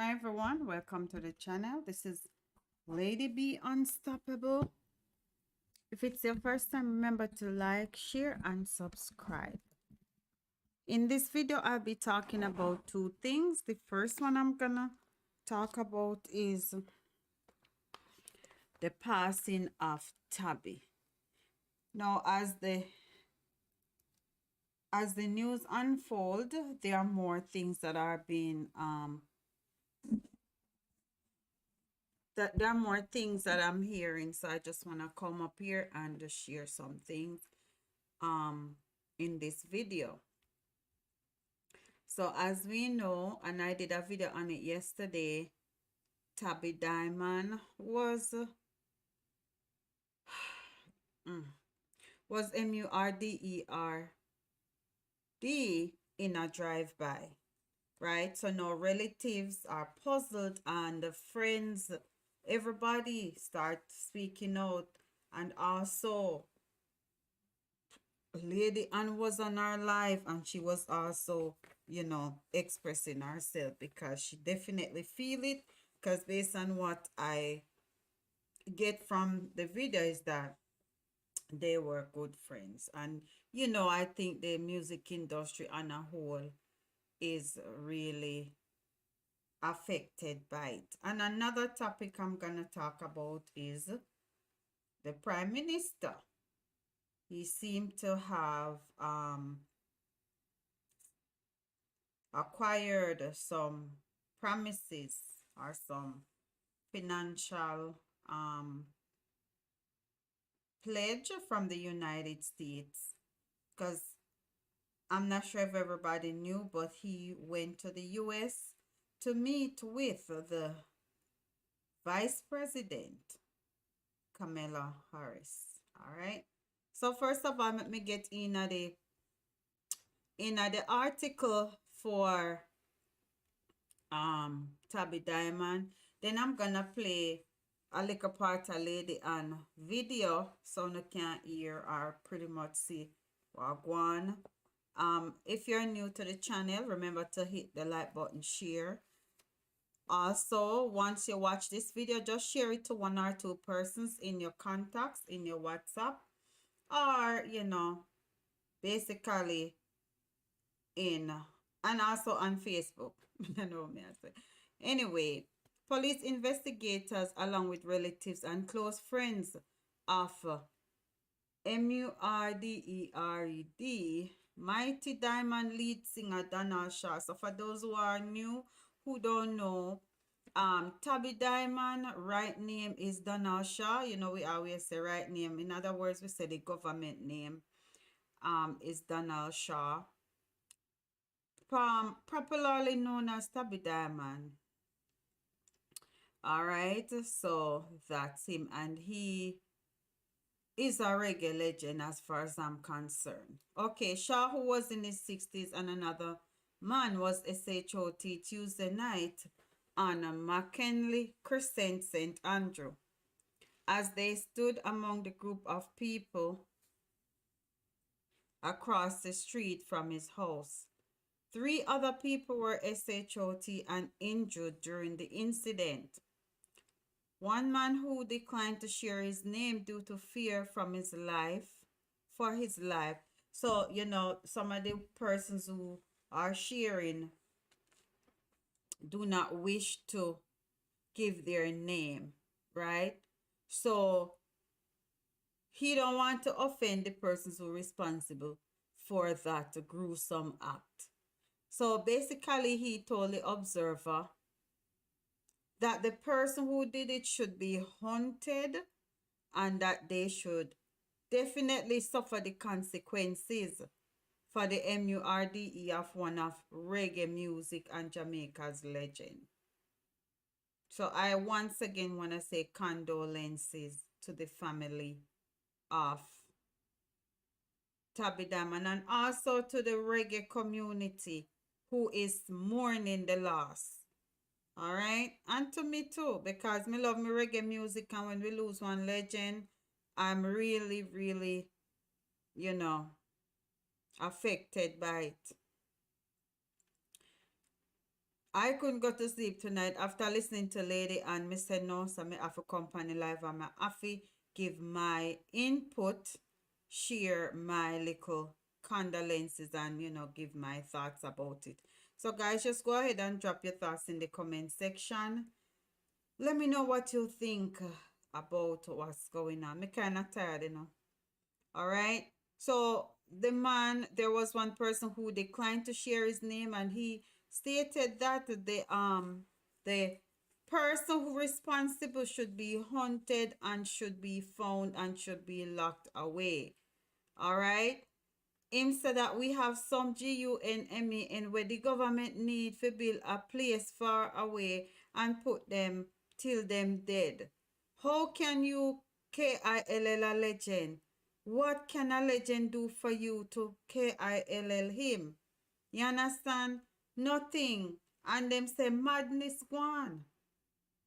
Hi everyone, welcome to the channel. This is Ladybeunstoppable. If it's your first time, remember to like, share, and subscribe. In this video, I'll be talking about two things. The first one I'm gonna talk about is the passing of Tabby. Now, as the news unfold, there are more things that are being there are more things that I'm hearing, so I just want to come up here and share some things in this video. So as we know, and I did a video on it yesterday, Tabby Diamond was MURDERD in a drive-by, right? So now relatives are puzzled and the friends, everybody start speaking out. And also Lady Ann was on our live and she was also, expressing herself because she definitely feel it. Because based on what I get from the video is that they were good friends. And, I think the music industry on a whole is really affected by it. And another topic I'm going to talk about is the Prime Minister. He seemed to have acquired some promises or some financial pledge from the United States, because I'm not sure if everybody knew, but he went to the US to meet with the Vice President, Kamala Harris. All right. So first of all, let me get in the article for Tabby Diamond. Then I'm gonna play a little part of Lady Ann video so you can hear or pretty much see what going on. If you're new to the channel, remember to hit the like button, share. Also, once you watch this video, just share it to one or two persons in your contacts, in your WhatsApp, or basically in and also on Facebook. I know me I say. Anyway, police investigators along with relatives and close friends of MURDERD Mighty Diamond lead singer Donald Shaw. So for those who are new, who don't know, Tabby Diamond right name is Donald Shaw. We always say right name. In other words, we say the government name is Donald Shaw, popularly known as Tabby Diamond. All right, so that's him, and he is a reggae legend as far as I'm concerned. Okay, Shaw, who was in his 60s, and another man was SHOT Tuesday night on a McKinley Crescent, St. Andrew, as they stood among the group of people across the street from his house. 3 other people were SHOT and injured during the incident. One man who declined to share his name due to fear for his life. So, some of the persons who are sharing do not wish to give their name, right? So he don't want to offend the persons who are responsible for that gruesome act. So basically, he told the Observer that the person who did it should be hunted and that they should definitely suffer the consequences for the MURDE of one of reggae music and Jamaica's legend. So I once again want to say condolences to the family of Tabby Diamond and also to the reggae community who is mourning the loss. All right, and to me too, because me love me reggae music, and when we lose one legend, I'm really, really, affected by it. I couldn't go to sleep tonight after listening to Lady and me said no, so me have to company live and me have to give my input, share my little condolences and give my thoughts about it. So guys, just go ahead and drop your thoughts in the comment section. Let me know what you think about what's going on. Me kind of tired. All right. So the man, there was one person who declined to share his name, and he stated that the person who responsible should be hunted and should be found and should be locked away. All right. Him said that we have some GUNME where the government need to build a place far away and put them till them dead. How can you kill a legend? What can a legend do for you to kill him? You understand? Nothing. And them say madness gone.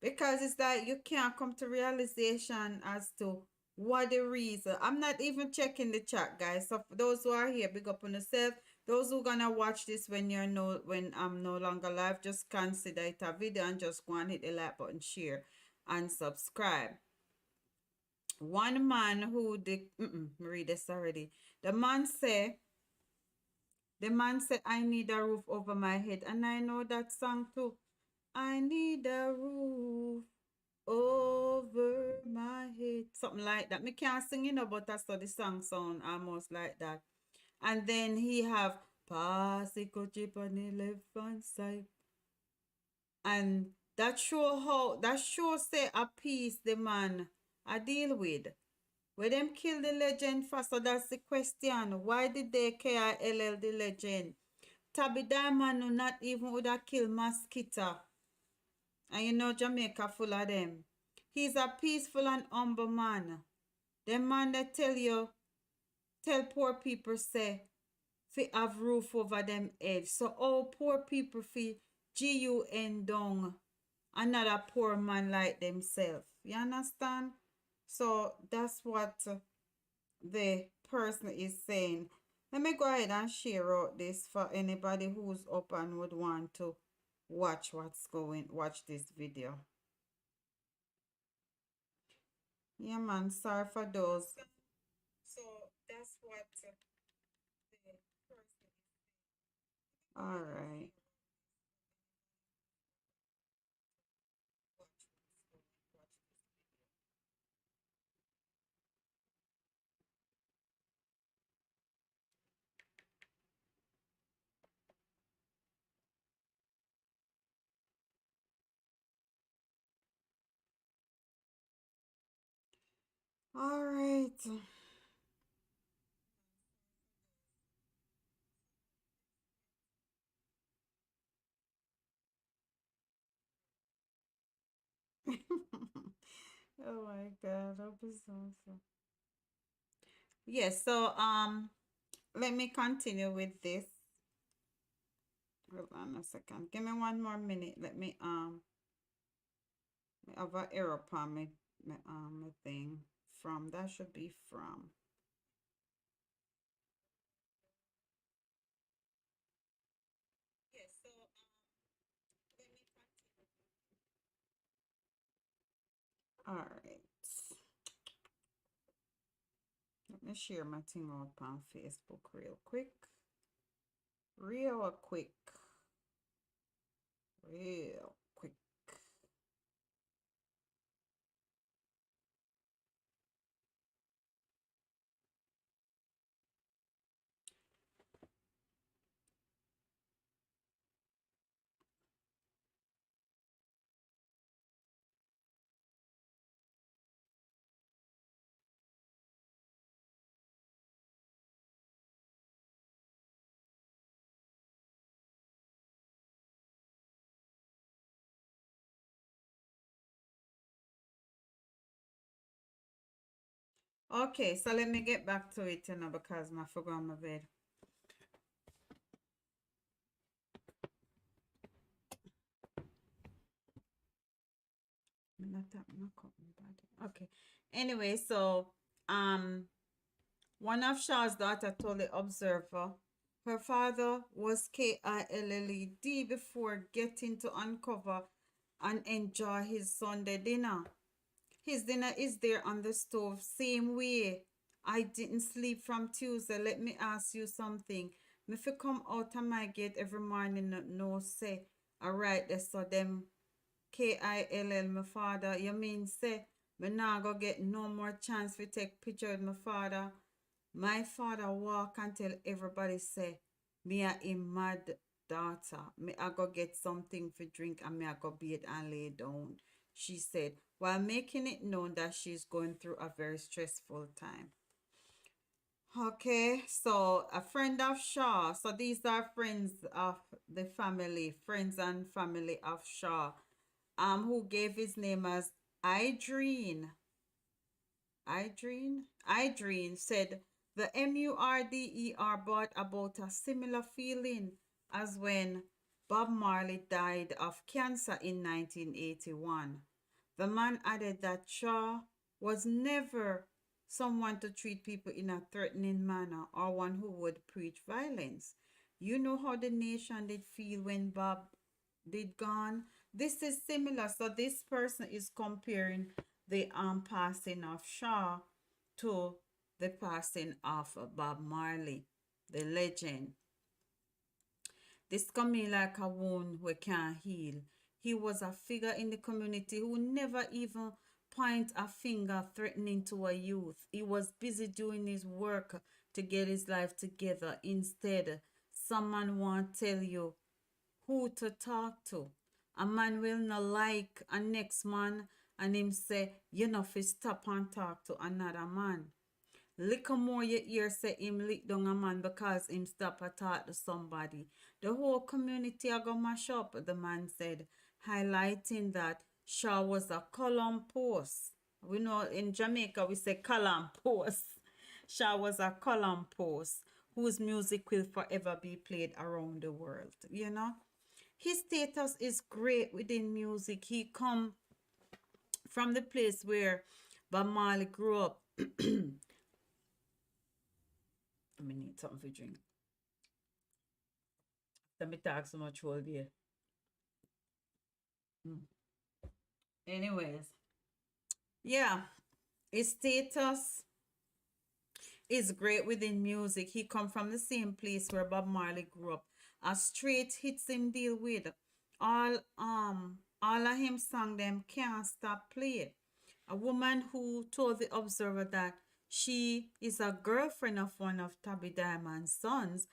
Because it's like you can't come to realization as to what the reason. I'm not even checking the chat, guys. So for those who are here, big up on yourself. Those who gonna watch this when I'm no longer live, just consider it a video and just go and hit the like button, share, and subscribe. One man who did read this already. The man said, I need a roof over my head. And I know that song too. I need a roof over my head. Something like that. Me can't sing, but that's how the song sound almost like that. And then he have Pasico chip on the left hand side. And that show say a piece the man I deal with. Where them kill the legend first, so that's the question. Why did they kill the legend? Tabby Diamond no not even would have killed Mosquito. And Jamaica full of them. He's a peaceful and humble man. The man that tell poor people say, fi have roof over them head. So all poor people fi GUN down another poor man like themselves. You understand? So that's what the person is saying. Let me go ahead and share out this for anybody who's up and would want to watch this video. Yeah, man, sorry for those. So that's what the person. All right. All right. Oh my God, that was awesome. Yes, so let me continue with this. Hold on a second. Give me one more minute. Let me have an error upon my thing. From that should be from. Yes, so let me continue. All right. Let me share my thing up on Facebook real quick. Real quick. Real quick. Okay, so let me get back to it because I forgot my bed. Okay. Anyway, so one of Shaw's daughter told the Observer Her father was Killed before getting to uncover and enjoy his Sunday dinner. His dinner is there on the stove, same way. I didn't sleep from Tuesday. Let me ask you something. Me fi come out of my gate every morning, no say. Alright, so them Kill my father. You mean say me not go get no more chance to take picture with my father? My father walk and tell everybody say me a him mad daughter. Me I go get something for drink and me I go bed and lay down. She said while making it known that she's going through a very stressful time. Okay, so a friend of Shaw. So these are friends of the family, friends and family of Shaw. Who gave his name as Idreen. Idreen said the MURDER brought about a similar feeling as when Bob Marley died of cancer in 1981. The man added that Shaw was never someone to treat people in a threatening manner or one who would preach violence. You know how the nation did feel when Bob did gone. This is similar. So this person is comparing the passing of Shaw to the passing of Bob Marley, the legend. This coming like a wound we can't heal. He was a figure in the community who never even point a finger threatening to a youth. He was busy doing his work to get his life together. Instead, someone want tell you who to talk to. A man will not like a next man and him say, you know, fi stop and talk to another man. Little more you hear say him lick down a man because him stop and talk to somebody. The whole community a go mash up, the man said, highlighting that Shaw was a column post. We know in Jamaica we say column post. Shaw was a column post whose music will forever be played around the world, you know. His status is great within music. He come from the place where Bob Marley grew up. I need something to drink. Let me talk so much all day. Mm. Anyways, yeah, his status is great within music. He come from the same place where Bob Marley grew up. A straight hits him deal with. All of him song them can't stop playing. A woman who told the Observer that she is a girlfriend of one of Tabby Diamond's sons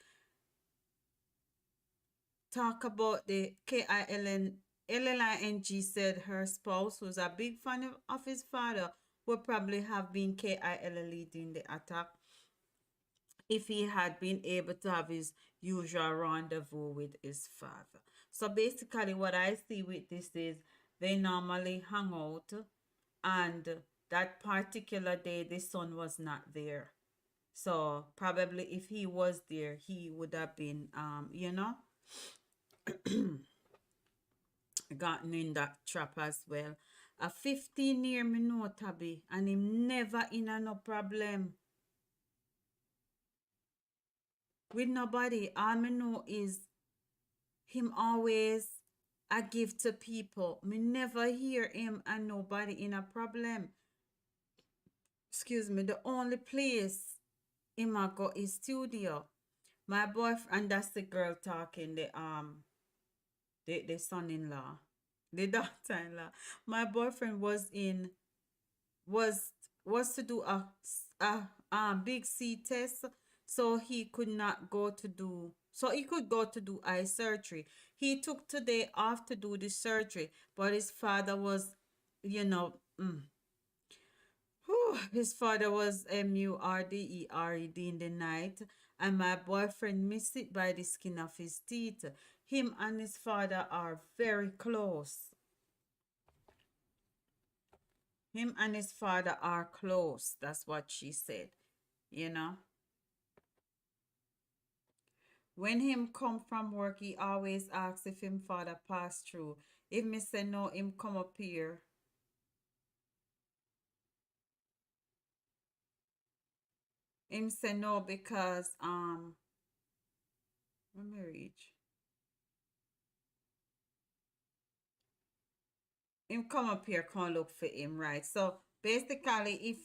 talk about the KILLING said her spouse, who's a big fan of his father, would probably have been KIL leading the attack if he had been able to have his usual rendezvous with his father. So basically, what I see with this is they normally hang out, and that particular day, the son was not there. So probably if he was there, he would have been, gotten in that trap as well. A 15-year me know Tabby, and him never in a no problem with nobody. All me know is him always a give to people. Me never hear him and nobody in a problem. Excuse me. The only place him a go is studio. My boyfriend, that's the girl talking, the son-in-law, the daughter-in-law. My boyfriend was was to do a big C test, so he could not go to do so he could go to do eye surgery. He took today off to do the surgery, but his father was, you know, his father was MURDERED in the night, and my boyfriend missed it by the skin of his teeth. Him and his father are very close. Him and his father are close. That's what she said. You know, when him come from work, he always asks if him father pass through. If me say no, him come up here. Him say no because reach. Him come up here, come look for him, right? So basically,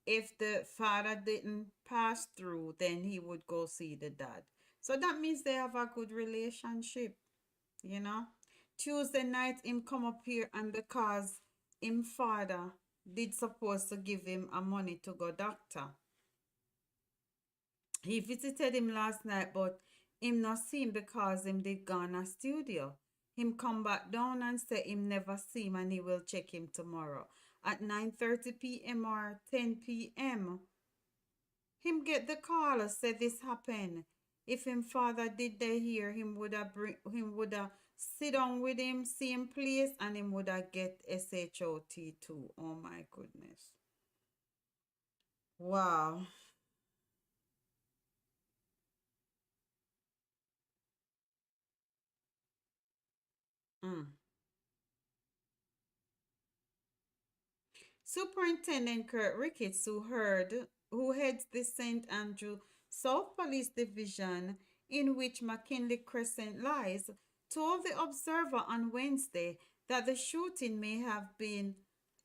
if the father didn't pass through, then he would go see the dad. So that means they have a good relationship, you know. Tuesday night, him come up here, and because him father did supposed to give him a money to go doctor, he visited him last night, but him not see him because him did gone a studio. Him come back down and say him never see him and he will check him tomorrow. At 9:30 p.m. or 10 p.m., him get the call, say this happened. If him father did they hear, him would have sit down with him, same place, and him would have get SHOT too. Oh my goodness. Wow. Mm. Superintendent Kurt Ricketts, who heads the St. Andrew South Police Division, in which McKinley Crescent lies, told the Observer on Wednesday that the shooting may have been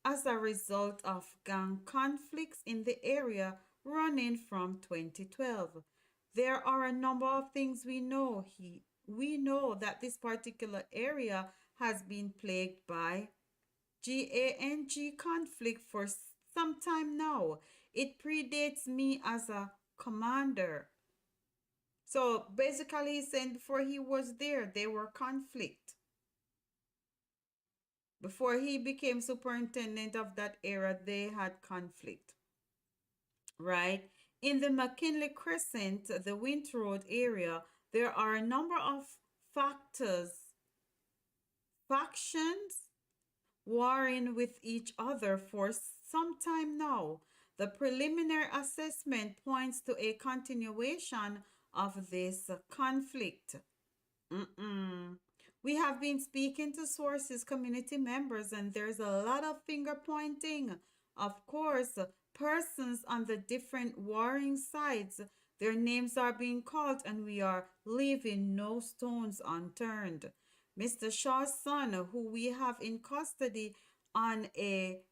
as a result of gang conflicts in the area running from 2012. There are a number of things we know that this particular area has been plagued by gang conflict for some time now. It predates me as a commander. So basically, he's saying before he was there, they were conflict. Before he became superintendent of that era, they had conflict, right? In the McKinley Crescent, the Wint Road area, there are a number of factors, factions warring with each other for some time now. The preliminary assessment points to a continuation of this conflict. Mm-mm. We have been speaking to sources, community members, and there's a lot of finger pointing. Of course, persons on the different warring sides, their names are being called, and we are leaving no stones unturned. Mr. Shaw's son, who we have in custody on a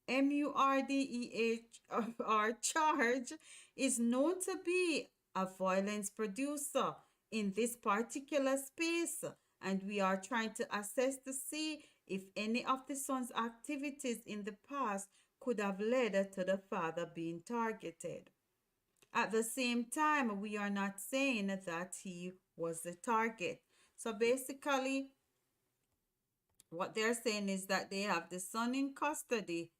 MURDEHR charge, is known to be a violence producer in this particular space, and we are trying to assess to see if any of the son's activities in the past could have led to the father being targeted. At the same time, we are not saying that he was the target. So basically, what they're saying is that they have the son in custody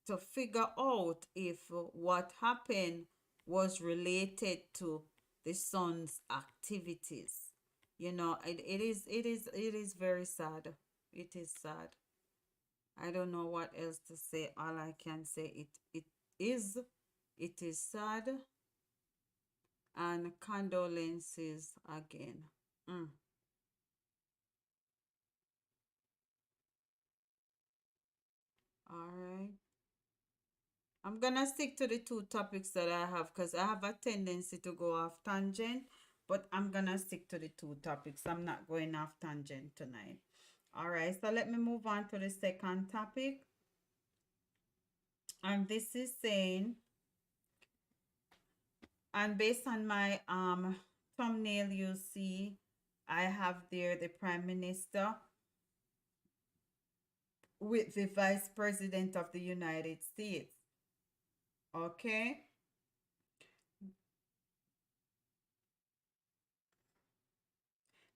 to figure out if what happened was related to the son's activities. You know, it is very sad. It is sad. I don't know what else to say. All I can say is it is sad, and condolences again. Mm. All right. I'm gonna stick to the two topics that I have because I have a tendency to go off tangent, but I'm gonna stick to the two topics. I'm not going off tangent tonight. All right, so let me move on to the second topic. And this is saying, and based on my thumbnail, you see I have there the Prime Minister with the Vice President of the United States. Okay.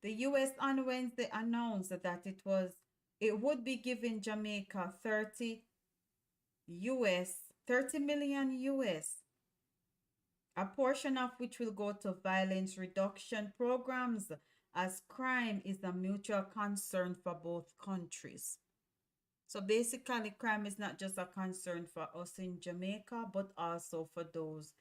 The US on Wednesday announced that it would be giving Jamaica 30 million US, a portion of which will go to violence reduction programs as crime is a mutual concern for both countries. So basically, crime is not just a concern for us in Jamaica, but also for those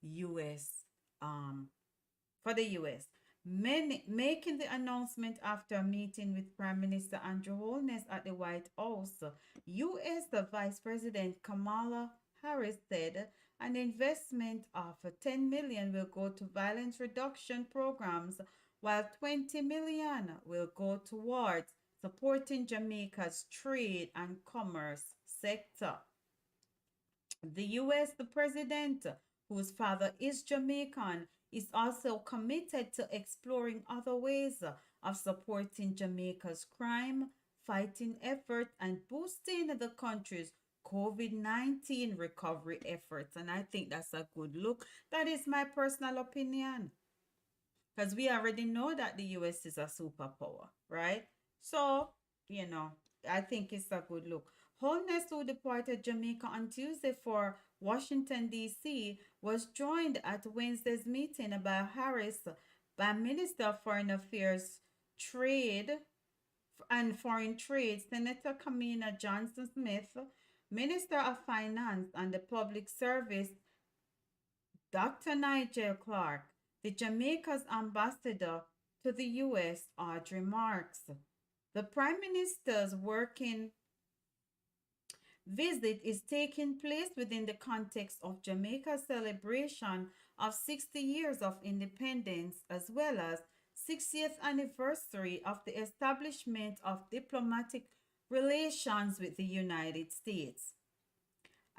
US for the US. Making the announcement after a meeting with Prime Minister Andrew Holness at the White House, US Vice President Kamala Harris said An investment of 10 million will go to violence reduction programs, while 20 million will go towards supporting Jamaica's trade and commerce sector. The US, the president, whose father is Jamaican, is also committed to exploring other ways of supporting Jamaica's crime fighting effort and boosting the country's COVID-19 recovery efforts. And I think that's a good look. That is my personal opinion. Because we already know that the US is a superpower, right? So, you know, I think it's a good look. Holness, who departed Jamaica on Tuesday for Washington, D.C., was joined at Wednesday's meeting by Harris, by Minister of Foreign Affairs, Trade and Foreign Trade, Senator Kamina Johnson Smith, Minister of Finance and the Public Service, Dr. Nigel Clark, the Jamaica's ambassador to the U.S., Audrey Marks. The Prime Minister's working visit is taking place within the context of Jamaica's celebration of 60 years of independence as well as 60th anniversary of the establishment of diplomatic relations with the United States.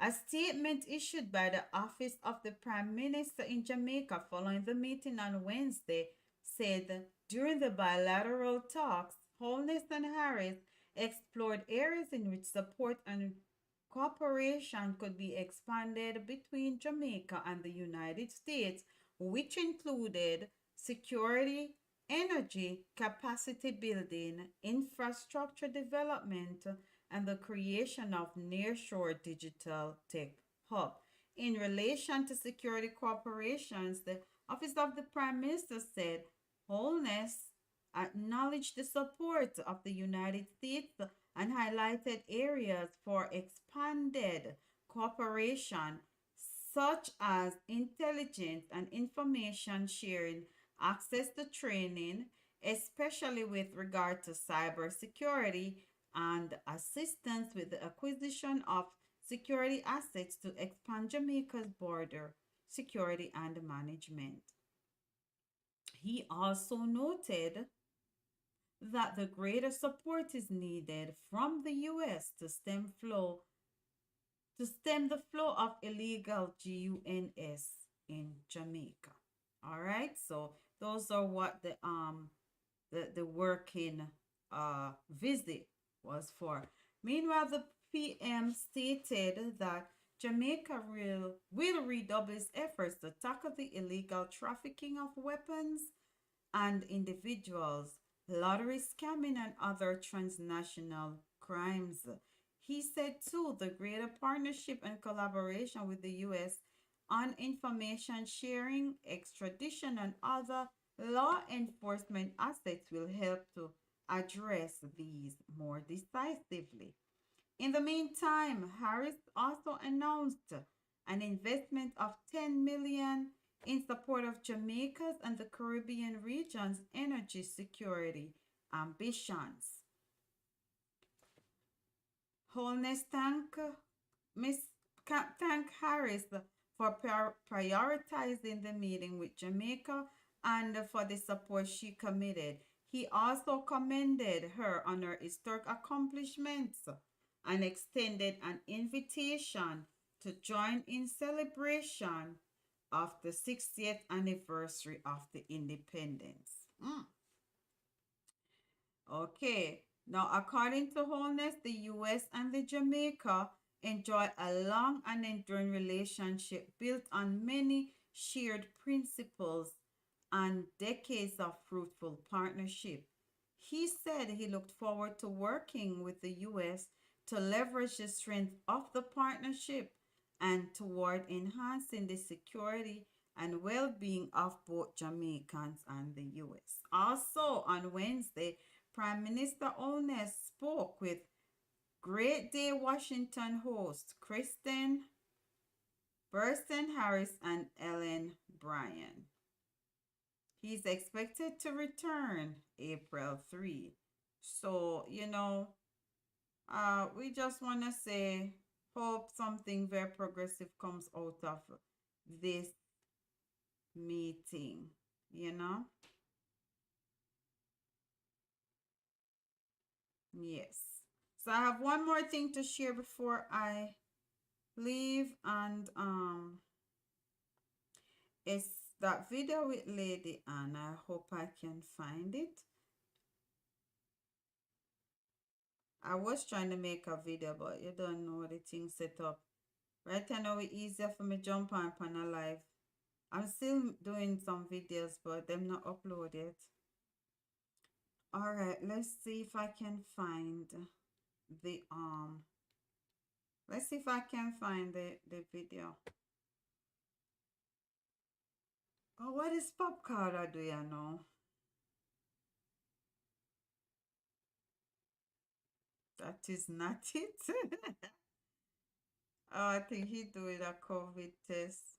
A statement issued by the Office of the Prime Minister in Jamaica following the meeting on Wednesday said during the bilateral talks, Holness and Harris explored areas in which support and cooperation could be expanded between Jamaica and the United States, which included security, energy, capacity building, infrastructure development, and the creation of nearshore digital tech hub. In relation to security corporations, the Office of the Prime Minister said Holness acknowledged the support of the United States and highlighted areas for expanded cooperation such as intelligence and information sharing, access to training, especially with regard to cybersecurity, and assistance with the acquisition of security assets to expand Jamaica's border security and management. He also noted that the greater support is needed from the US to stem the flow of illegal GUNS in Jamaica. All right, so those are what the working visit was for. Meanwhile, the PM stated that Jamaica will redouble its efforts to tackle the illegal trafficking of weapons and individuals, lottery scamming, and other transnational crimes. He said, too, the greater partnership and collaboration with the U.S. on information sharing, extradition, and other law enforcement assets will help to address these more decisively. In the meantime, Harris also announced an investment of 10 million in support of Jamaica's and the Caribbean region's energy security ambitions. Holness thank Harris for prioritizing the meeting with Jamaica and for the support she committed. He also commended her on her historic accomplishments and extended an invitation to join in celebration of the 60th anniversary of the independence. Okay, now according to Holness, the US and the Jamaica enjoy a long and enduring relationship built on many shared principles and decades of fruitful partnership. He said he looked forward to working with the US to leverage the strength of the partnership and toward enhancing the security and well being of both Jamaicans and the US. Also, on Wednesday, Prime Minister Holness spoke with Great Day Washington host Kristen Burstyn Harris and Ellen Bryan. He's expected to return April 3. So, we just want to say hope something very progressive comes out of this meeting, you know? Yes. So I have one more thing to share before I leave, and it's that video with Lady Anne. I hope I can find it. I was trying to make a video, but you don't know the thing set up. Right now it's easier for me jump on a live. I'm still doing some videos, but them not uploaded. All right, let's see if I can find the let's see if I can find the video. Oh, what is pop color, do you know? That is not it. Oh, I think he doing a COVID test.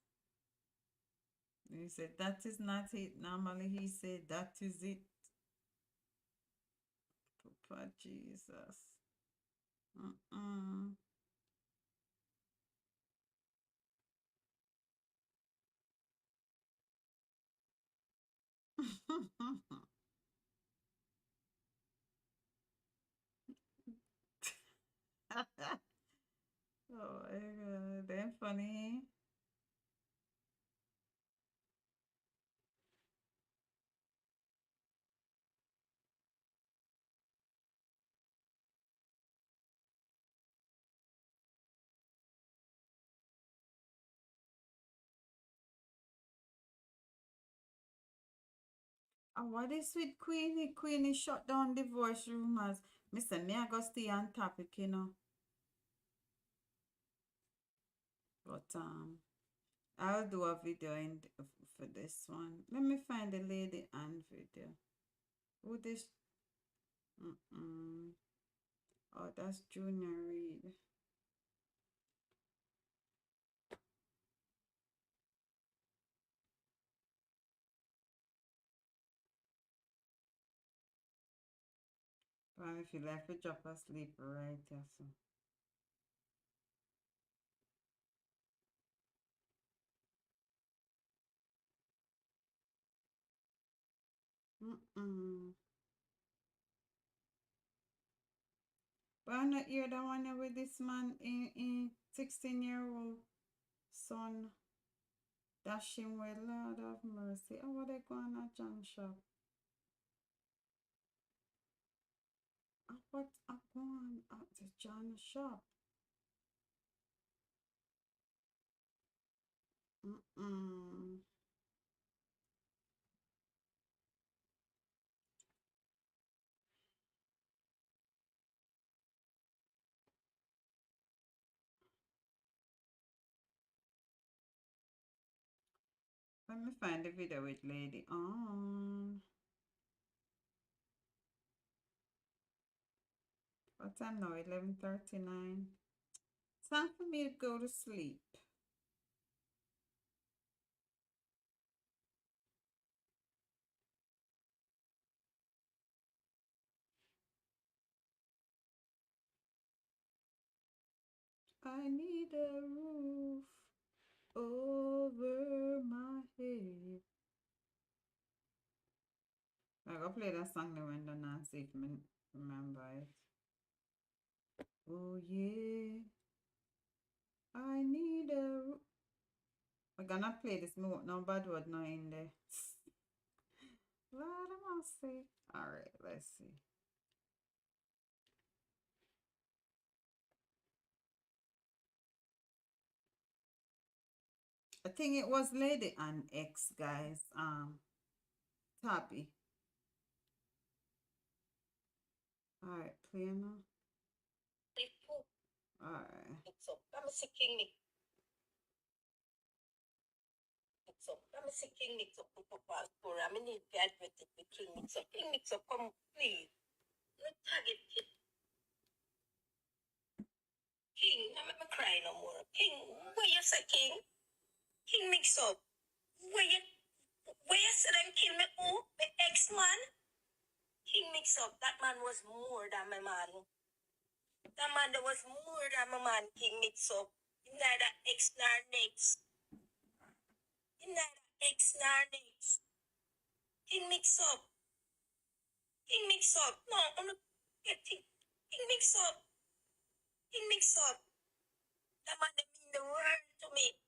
He said that is not it. Normally he said that is it. Papa Jesus. Mm-mm. Oh my God, they're funny. And what is with Queenie? Queenie shut down divorce rumors. Mr. Me, I go stay on topic, you know. But I'll do a video for this one. Let me find the Lady Anne video. Who this? Mm-mm. Oh, that's Junior Reed. Well, if you left it, drop asleep right there. So. Mm-mm. But I'm not here the one here with this man in 16-year-old son dashing with Lord of mercy. Oh, what they going at John shop? Oh, what I going at the John shop? Mm-mm. Let me find the video with Lady on. What time now? 11:39. Time for me to go to sleep. I need a roof over my head. I go play that song that went on and see if I remember it. Oh yeah, I need a roof. We're gonna play this. No bad word no in there. What am I say? Alright, let's see. I think it was Lady and X guys. Tabby. Alright, play now. Alright. So I'm a sick king Nick. So I'm a sick king Nick. So for I mean need graduate with King Nick. So King Nick so come please. Not target it. King, I'm not cry no more. King, where you say King? King mix up. Where you say them kill me who? My ex man? King mix up. That man was more than my man. That man there was more than my man King mix up. Him neither X nor next. Him neither X nor next. King mix up. King mix up. No, I'm not getting King mix up. King mix up. That man they mean the world to me.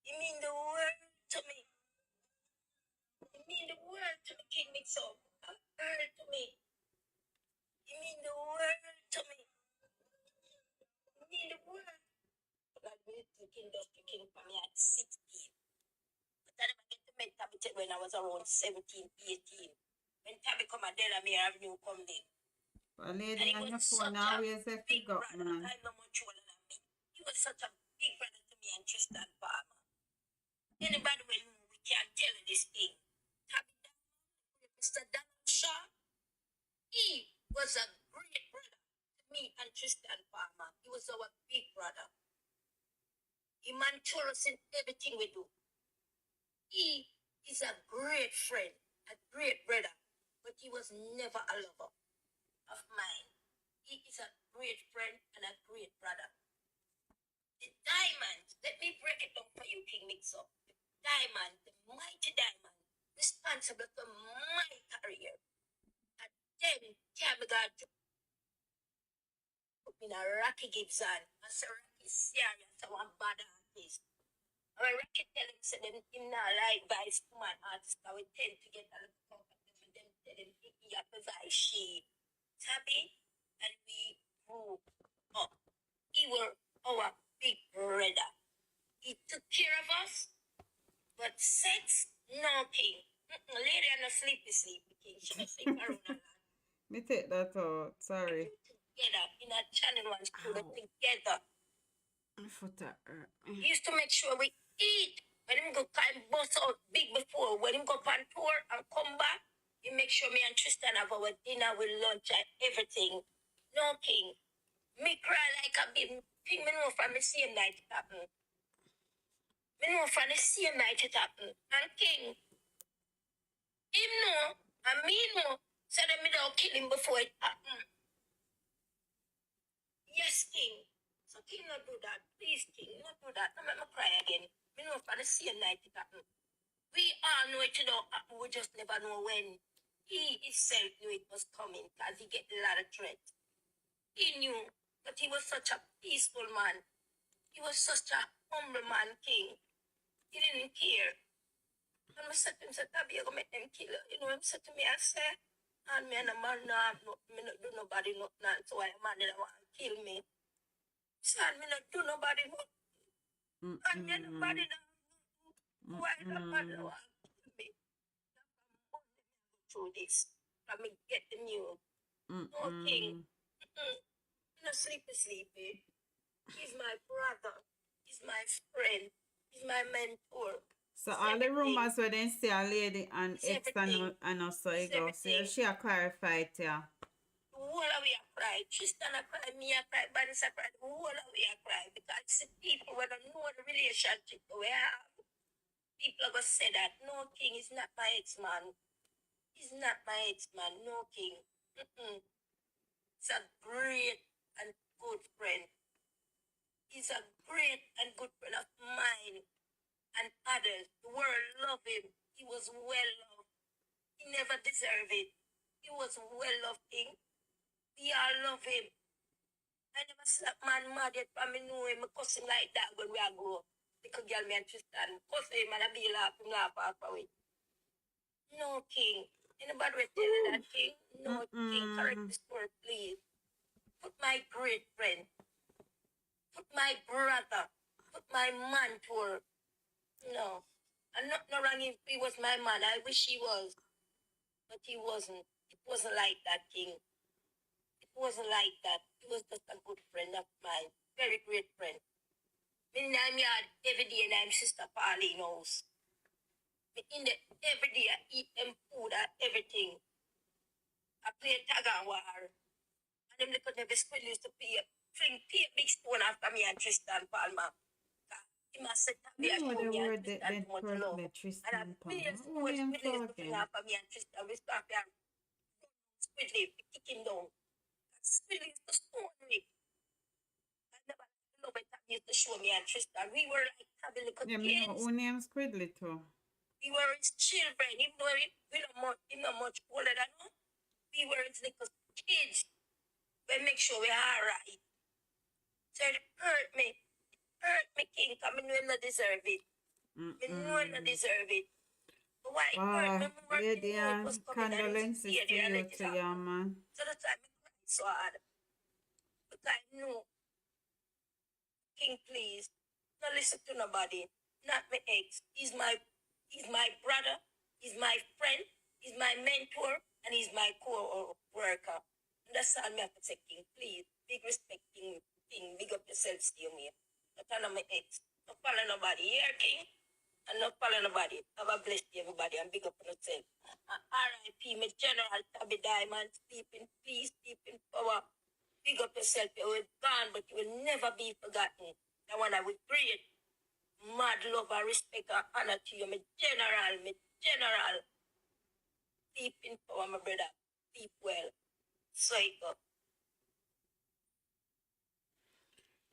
He mean the world to me. He mean the world to me, King mix up. The world to me. He mean the world to me. He mean the world. But I really thinking just picking for me at 16. But I never get to meet Tabby till when I was around 17, 18. When Tabby come and Dela Mere Avenue come in. A And lady he on your was phone such a always say big figure, brother. man. I'm not much older than me. He was such a big brother to me and Tristan Palmer. Anybody will know we can't tell you this thing. Tabby, Mr. Donald Shaw, he was a great brother to me and Tristan Palmer. He was our big brother. He mentored us in everything we do. He is a great friend, a great brother, but he was never a lover of mine. He is a great friend and a great brother. The diamond, let me break it down for you, King Mix Up. The diamond, the mighty diamond, responsible for my career. And then Tabby God put me in a Rocky Gibson. I said, Rocky serious, I want bad artist. When Rocky tell him, say, them, him not like vice woman artist, I will tend to get a little competition with them, tell him, he have to vice she. Tabby, and we grew up. He were our big brother. He took care of us, but sex, no king. Lady and a sleepy king. She don't sleep around a lot. Me take that out. Sorry. Together in a channel one studio together. My foot hurt. He used to make sure we eat. When him go kind bust out big before, when him go on tour and come back, he make sure me and Tristan have our dinner with lunch and everything. No king. Me cry like a baby. King me know from the same night it happened. Me know from the same night it happened. And king, him know, and me know, so that me don't kill him before it happened. Yes, king. So king not do that. Please, king, not do that. Don't make me cry again. Me know from the same night it happened. We all know it don't happen. We just never know when. He himself knew it was coming because he get a lot of threats. He knew that he was such a peaceful man. He was such a humble man, king. He didn't care. And I said to him, Tabby, you're going to make them kill her. You know, he said to me, I said, and me and a man, me not do nobody nothing. So why a man didn't want to kill me? Son, me not do nobody nothing. And me and nobody why the man don't want to kill me? Through this. Let me get the news. No king. No sleepy. He's my brother. He's my friend. He's my mentor. So all the rumors where they say a lady and ex and also you go. So she a clarify it, yeah. The whole of we a cry. Tristan a cry, me a cry, Bannis a cry. The whole of we a cry. Because the people when don't know the relationship we have, people are going to say that, no king is not my ex-man. He's not my ex-man, no king. He's a great and good friend. He's a great and good friend of mine and others. The world love him. He was well loved. He never deserved it. He was well loved king. We all love him. I never slap man mad yet, but I know him. I cuss him like that when we are grow up. Because girl me and Tristan cuss him and I be laugh half away. No king. Anybody will tell you that king? No king. Correct this word, please. Put my great friend. Put my brother. Put my man to work. No. I'm not no wrong if he was my man. I wish he was. But he wasn't. It wasn't like that, king. It wasn't like that. He was just a good friend of mine. Very great friend. Me name yard every day and I'm Sister Pauline house. Me in the every day I eat them food and everything. I play tag and war. And them little never squid used to pay a big stone after me and Tristan Palmer. He must say Tabby and show me and Tristan too much love. And I pay a stone squid used to fling after me and Tristan. We start there squid leaf, kick him down. Really used to stone me. I never love it. Tabby used to show me and Tristan. We were like Tabby little Yeah, me know kids. who name Squidly too. We were his children, even though we not much older than us. We were his little kids. We make sure we are right. So it hurt me. Hurt me, King, because I know I not deserve it. I know I not deserve it. But why it hurt me more, I Lady know it was coming and it condolences stayed to there and you let it too, yeah, happen. man. So that's why I cried so hard. But I know, King, please, not listen to nobody. Not my ex. He's my brother. He's my friend. He's my mentor. And he's my co-worker. And that's all me have to say, King. Please, big respect, King. King, big up yourself, stay me. Not on my ex. Not follow nobody. Here, King. And not follow nobody. Have a blessed day, everybody, and big up on yourself. R.I.P. my General Tabby Diamond. Sleep in peace, sleep in power. Big up yourself. You will gone, but you will never be forgotten. The one I will pray. Mad love and respect and honor to you, my General, my General. Sleep in power, my brother. Sleep well. So it go.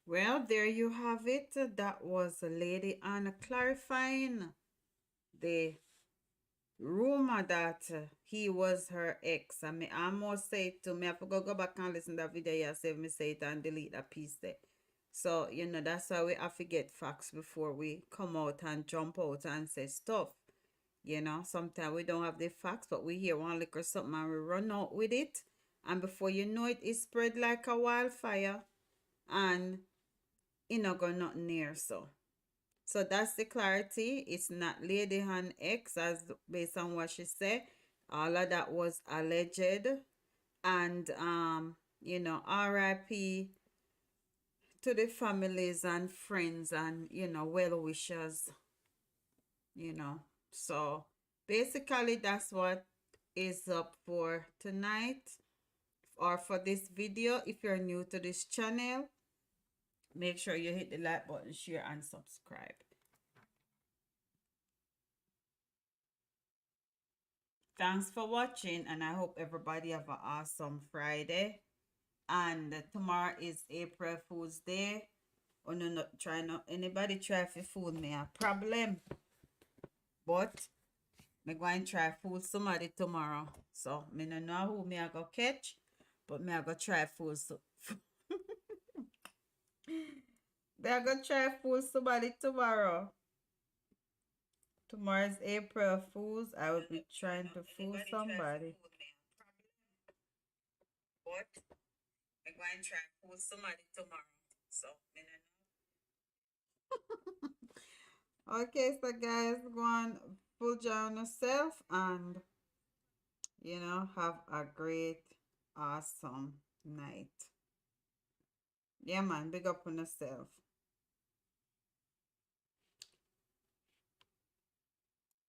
Well, there you have it. That was Lady Anna clarifying the rumor that he was her ex. I mean, I almost say it to me. I forgot go back and listen to that video yourself. Me say it and delete that piece there. So, that's why we have to get facts before we come out and jump out and say stuff. Sometimes we don't have the facts, but we hear one lick or something and we run out with it. And before you know it, it spread like a wildfire. And go nothing near so. So that's the clarity. It's not Lady Han X as based on what she said. All of that was alleged. And RIP to the families and friends and well wishers. So basically that's what is up for tonight or for this video. If you're new to this channel, make sure you hit the like button, share, and subscribe. Thanks for watching, and I hope everybody have an awesome Friday. And tomorrow is April Fool's Day. Oh no, not try not anybody try to fool me a problem. But me going try fool somebody tomorrow. So me no know who me I go catch, but me I go try fool so me I go try fool somebody tomorrow. Tomorrow is April Fools. I will be trying to fool somebody. But I'm going to try to fool somebody tomorrow. So, okay, so guys, go on, full on yourself and, have a great, awesome night. Yeah, man, big up on yourself.